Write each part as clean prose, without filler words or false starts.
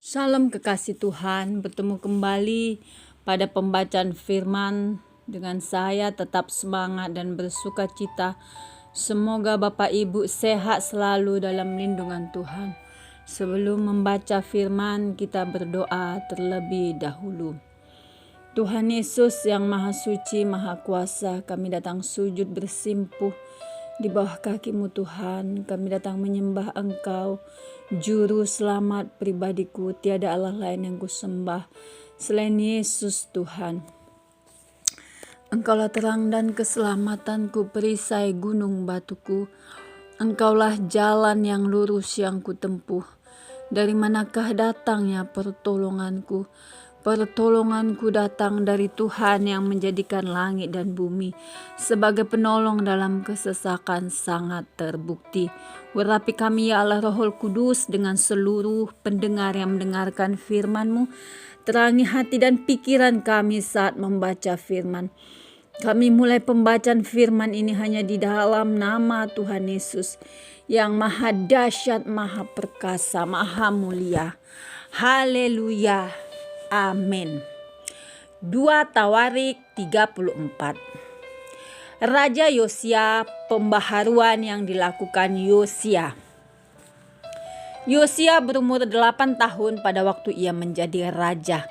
Salam kekasih Tuhan, bertemu kembali pada pembacaan firman dengan saya tetap semangat dan bersuka cita. Semoga Bapak Ibu sehat selalu dalam lindungan Tuhan. Sebelum membaca firman, kita berdoa terlebih dahulu. Tuhan Yesus yang Maha Suci, Maha Kuasa, kami datang sujud bersimpuh di bawah kaki-Mu Tuhan. Kami datang menyembah Engkau, Juru Selamat pribadiku. Tiada Allah lain yang kusembah selain Yesus Tuhan. Engkaulah terang dan keselamatanku, perisai gunung batuku. Engkaulah jalan yang lurus yang kutempuh. Dari manakah datangnya pertolonganku? Pertolonganku datang dari Tuhan yang menjadikan langit dan bumi. Sebagai penolong dalam kesesakan sangat terbukti. Urapi kami ya Allah Roh Kudus dengan seluruh pendengar yang mendengarkan firman-Mu. Terangi hati dan pikiran kami saat membaca firman. Kami mulai pembacaan firman ini hanya di dalam nama Tuhan Yesus yang Maha Dahsyat, Maha Perkasa, Maha Mulia. Haleluya. Amin. 2 Tawarik 34. Raja Yosia, pembaharuan yang dilakukan Yosia. Yosia berumur 8 tahun pada waktu ia menjadi raja,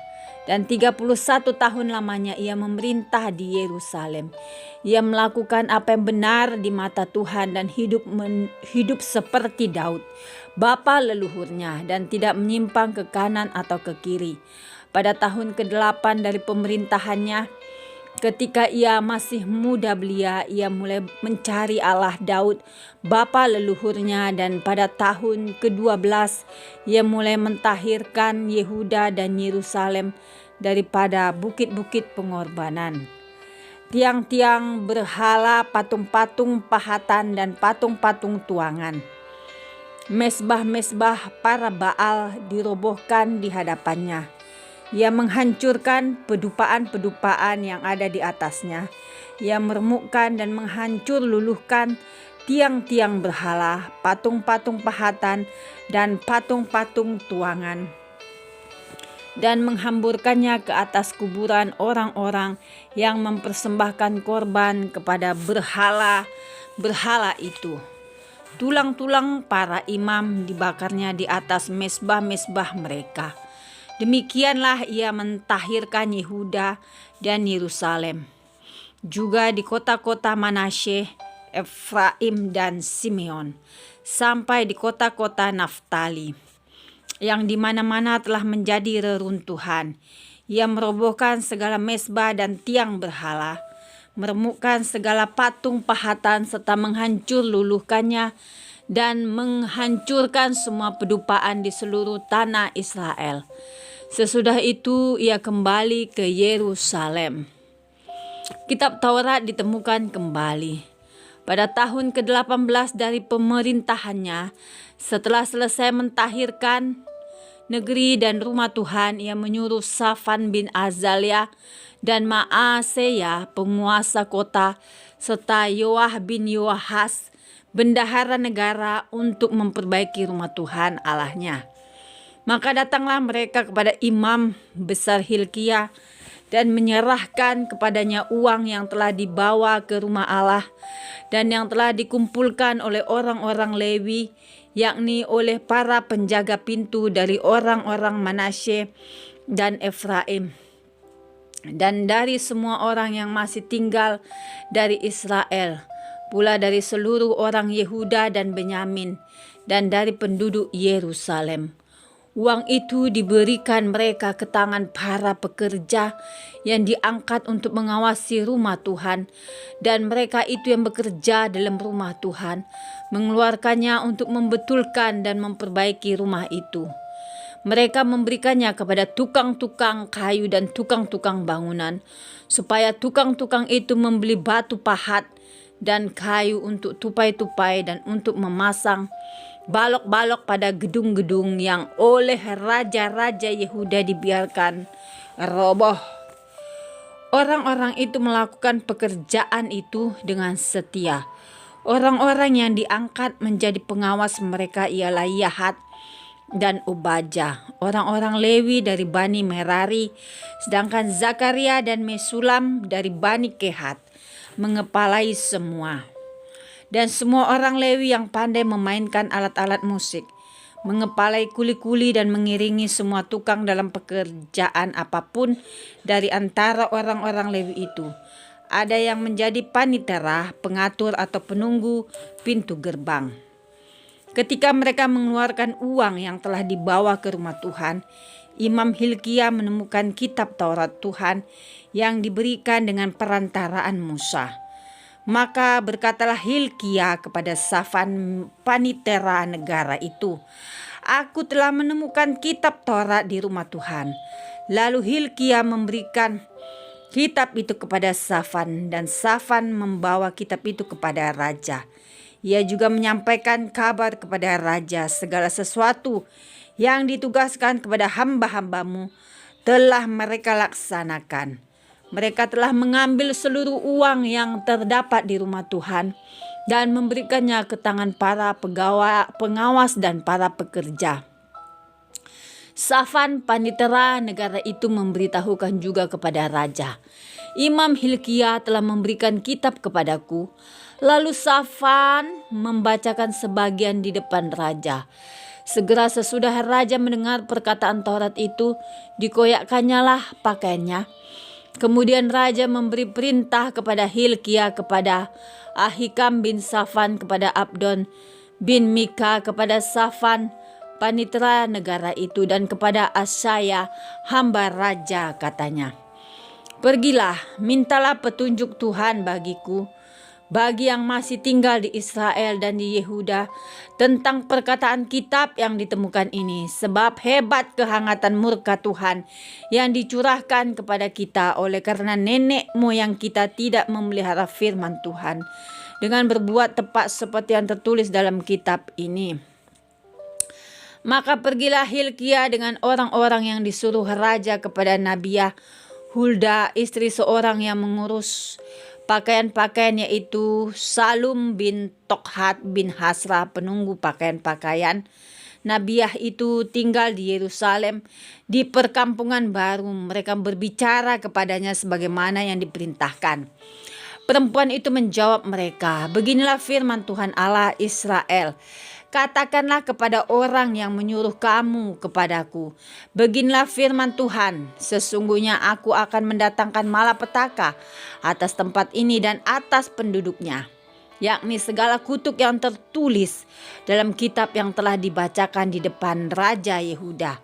dan 31 tahun lamanya ia memerintah di Yerusalem. Ia melakukan apa yang benar di mata Tuhan dan hidup seperti Daud, bapa leluhurnya, dan tidak menyimpang ke kanan atau ke kiri. Pada tahun ke-8 dari pemerintahannya, ketika ia masih muda belia, ia mulai mencari Allah Daud, bapa leluhurnya, dan pada tahun ke-12 ia mulai mentahirkan Yehuda dan Yerusalem daripada bukit-bukit pengorbanan, tiang-tiang berhala, patung-patung pahatan, dan patung-patung tuangan. Mesbah-mesbah para Baal dirobohkan di hadapannya. Ia menghancurkan pedupaan-pedupaan yang ada di atasnya. Ia meremukkan dan menghancur luluhkan tiang-tiang berhala, patung-patung pahatan, dan patung-patung tuangan, dan menghamburkannya ke atas kuburan orang-orang yang mempersembahkan korban kepada berhala itu. Tulang-tulang para imam dibakarnya di atas mesbah-mesbah mereka. Demikianlah ia mentahirkan Yehuda dan Yerusalem, juga di kota-kota Manasye, Efraim, dan Simeon, sampai di kota-kota Naftali, yang di mana-mana telah menjadi reruntuhan. Ia merobohkan segala mesbah dan tiang berhala, meremukkan segala patung pahatan, serta menghancur luluhkannya dan menghancurkan semua pedupaan di seluruh tanah Israel. Sesudah itu ia kembali ke Yerusalem. Kitab Taurat ditemukan kembali. Pada tahun ke-18 dari pemerintahannya, setelah selesai mentahirkan negeri dan rumah Tuhan, ia menyuruh Safan bin Azalia dan Maaseya, penguasa kota, serta Yoah bin Yoahas, bendahara negara, untuk memperbaiki rumah Tuhan Allahnya. Maka datanglah mereka kepada imam besar Hilkiah dan menyerahkan kepadanya uang yang telah dibawa ke rumah Allah dan yang telah dikumpulkan oleh orang-orang Lewi, yakni oleh para penjaga pintu dari orang-orang Manasye dan Efraim, dan dari semua orang yang masih tinggal dari Israel, pula dari seluruh orang Yehuda dan Benyamin, dan dari penduduk Yerusalem. Uang itu diberikan mereka ke tangan para pekerja yang diangkat untuk mengawasi rumah Tuhan, dan mereka itu yang bekerja dalam rumah Tuhan mengeluarkannya untuk membetulkan dan memperbaiki rumah itu. Mereka memberikannya kepada tukang-tukang kayu dan tukang-tukang bangunan, supaya tukang-tukang itu membeli batu pahat dan kayu untuk tupai-tupai dan untuk memasang balok-balok pada gedung-gedung yang oleh raja-raja Yehuda dibiarkan roboh. Orang-orang itu melakukan pekerjaan itu dengan setia. Orang-orang yang diangkat menjadi pengawas mereka ialah Yahat, dan Obadya, orang-orang Lewi dari Bani Merari, sedangkan Zakaria dan Mesulam dari Bani Kehat mengepalai semua. Dan semua orang Lewi yang pandai memainkan alat-alat musik, mengepalai kuli-kuli dan mengiringi semua tukang dalam pekerjaan apapun dari antara orang-orang Lewi itu. Ada yang menjadi panitera, pengatur atau penunggu pintu gerbang. Ketika mereka mengeluarkan uang yang telah dibawa ke rumah Tuhan, Imam Hilkia menemukan kitab Taurat Tuhan yang diberikan dengan perantaraan Musa. Maka berkatalah Hilkia kepada Safan panitera negara itu, "Aku telah menemukan kitab Taurat di rumah Tuhan." Lalu Hilkia memberikan kitab itu kepada Safan, dan Safan membawa kitab itu kepada raja. Ia juga menyampaikan kabar kepada raja, segala sesuatu yang ditugaskan kepada hamba-hambamu telah mereka laksanakan. Mereka telah mengambil seluruh uang yang terdapat di rumah Tuhan dan memberikannya ke tangan para pegawai, pengawas dan para pekerja. Safan panitera negara itu memberitahukan juga kepada raja, "Imam Hilkia telah memberikan kitab kepadaku." Lalu Safan membacakan sebagian di depan raja. Segera sesudah raja mendengar perkataan Taurat itu, dikoyakkannya lah pakaiannya. Kemudian raja memberi perintah kepada Hilkia, kepada Ahikam bin Safan, kepada Abdon bin Mika, kepada Safan panitera negara itu, dan kepada Asaya hamba raja, katanya, "Pergilah, mintalah petunjuk Tuhan bagiku, bagi yang masih tinggal di Israel dan di Yehuda, tentang perkataan kitab yang ditemukan ini, sebab hebat kehangatan murka Tuhan yang dicurahkan kepada kita oleh karena nenek moyang kita tidak memelihara firman Tuhan dengan berbuat tepat seperti yang tertulis dalam kitab ini." Maka pergilah Hilkia dengan orang-orang yang disuruh raja kepada Nabiah Hulda, istri seorang yang mengurus pakaian-pakaian, yaitu Salum bin Tokhat bin Hasra, penunggu pakaian-pakaian. Nabiah itu tinggal di Yerusalem, di perkampungan baru. Mereka berbicara kepadanya sebagaimana yang diperintahkan. Perempuan itu menjawab mereka, "Beginilah firman Tuhan Allah Israel. Katakanlah kepada orang yang menyuruh kamu kepadaku, beginilah firman Tuhan, sesungguhnya aku akan mendatangkan malapetaka atas tempat ini dan atas penduduknya, yakni segala kutuk yang tertulis dalam kitab yang telah dibacakan di depan Raja Yehuda.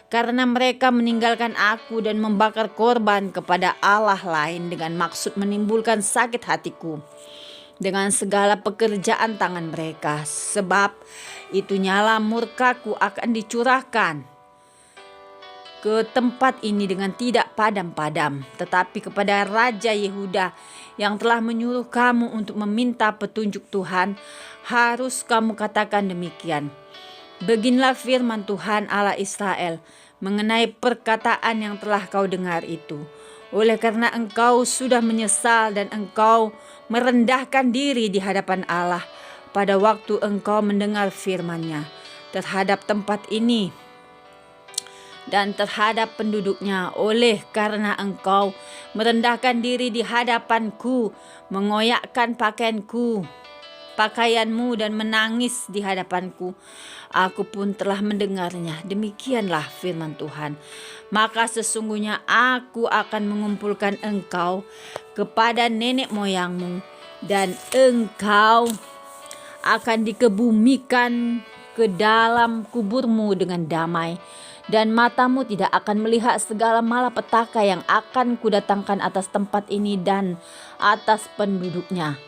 Karena mereka meninggalkan aku dan membakar korban kepada Allah lain dengan maksud menimbulkan sakit hatiku dengan segala pekerjaan tangan mereka. Sebab itu nyala murkaku akan dicurahkan ke tempat ini dengan tidak padam-padam. Tetapi kepada Raja Yehuda yang telah menyuruh kamu untuk meminta petunjuk Tuhan, harus kamu katakan demikian, beginilah firman Tuhan Allah Israel mengenai perkataan yang telah kau dengar itu. Oleh karena engkau sudah menyesal dan engkau merendahkan diri di hadapan Allah pada waktu engkau mendengar firman-Nya terhadap tempat ini dan terhadap penduduknya, oleh karena engkau merendahkan diri di hadapanku, mengoyakkan pakaianmu dan menangis di hadapanku, aku pun telah mendengarnya. Demikianlah firman Tuhan. Maka sesungguhnya aku akan mengumpulkan engkau kepada nenek moyangmu, dan engkau akan dikebumikan ke dalam kuburmu dengan damai, dan matamu tidak akan melihat segala malapetaka yang akan kudatangkan atas tempat ini dan atas penduduknya.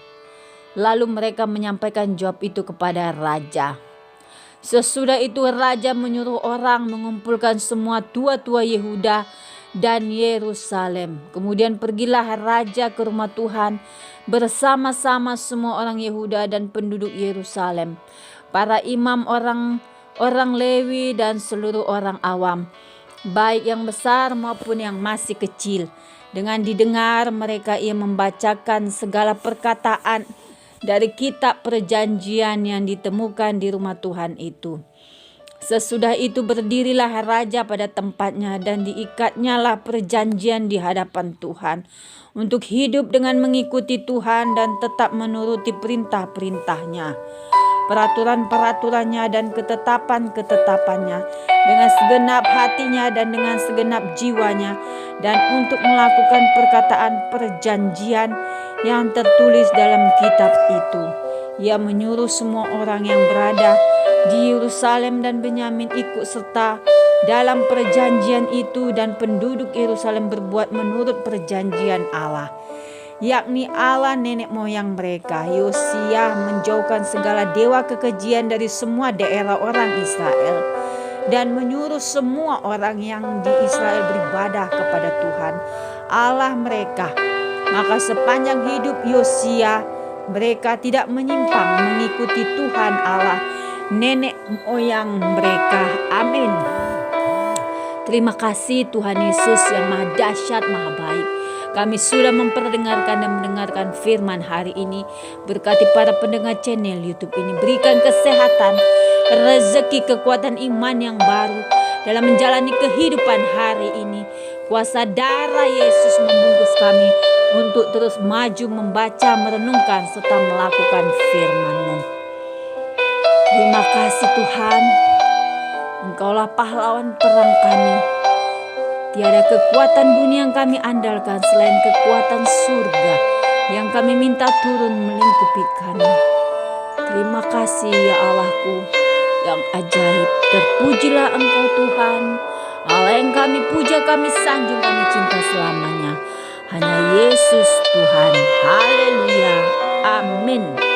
Lalu mereka menyampaikan jawab itu kepada raja. Sesudah itu raja menyuruh orang mengumpulkan semua tua-tua Yehuda dan Yerusalem. Kemudian pergilah raja ke rumah Tuhan bersama-sama semua orang Yehuda dan penduduk Yerusalem, para imam, orang Lewi dan seluruh orang awam, baik yang besar maupun yang masih kecil. Dengan didengar mereka, ia membacakan segala perkataan dari kitab perjanjian yang ditemukan di rumah Tuhan itu. Sesudah itu berdirilah raja pada tempatnya dan diikatnyalah perjanjian di hadapan Tuhan untuk hidup dengan mengikuti Tuhan dan tetap menuruti perintah-perintahnya, peraturan-peraturannya dan ketetapan-ketetapannya dengan segenap hatinya dan dengan segenap jiwanya, dan untuk melakukan perkataan perjanjian yang tertulis dalam kitab itu. Ia menyuruh semua orang yang berada di Yerusalem dan Benyamin ikut serta dalam perjanjian itu, dan penduduk Yerusalem berbuat menurut perjanjian Allah, yakni Allah nenek moyang mereka. Yosia menjauhkan segala dewa kekejian dari semua daerah orang Israel dan menyuruh semua orang yang di Israel beribadah kepada Tuhan Allah mereka. Maka sepanjang hidup Yosia mereka tidak menyimpang mengikuti Tuhan Allah nenek moyang mereka. Amin. Terima kasih Tuhan Yesus yang maha dahsyat, maha baik. Kami sudah memperdengarkan dan mendengarkan firman hari ini. Berkati para pendengar channel YouTube ini. Berikan kesehatan, rezeki, kekuatan iman yang baru dalam menjalani kehidupan hari ini. Kuasa darah Yesus membungkus kami untuk terus maju membaca, merenungkan, serta melakukan firman-Mu. Terima kasih Tuhan, Engkaulah pahlawan perang kami. Tiada kekuatan dunia yang kami andalkan selain kekuatan surga yang kami minta turun melingkupi kami. Terima kasih ya Allahku yang ajaib. Terpujilah Engkau Tuhan, Allah yang kami puja, kami sanjung, kami cinta selamanya. Hanya Yesus Tuhan. Haleluya. Amin.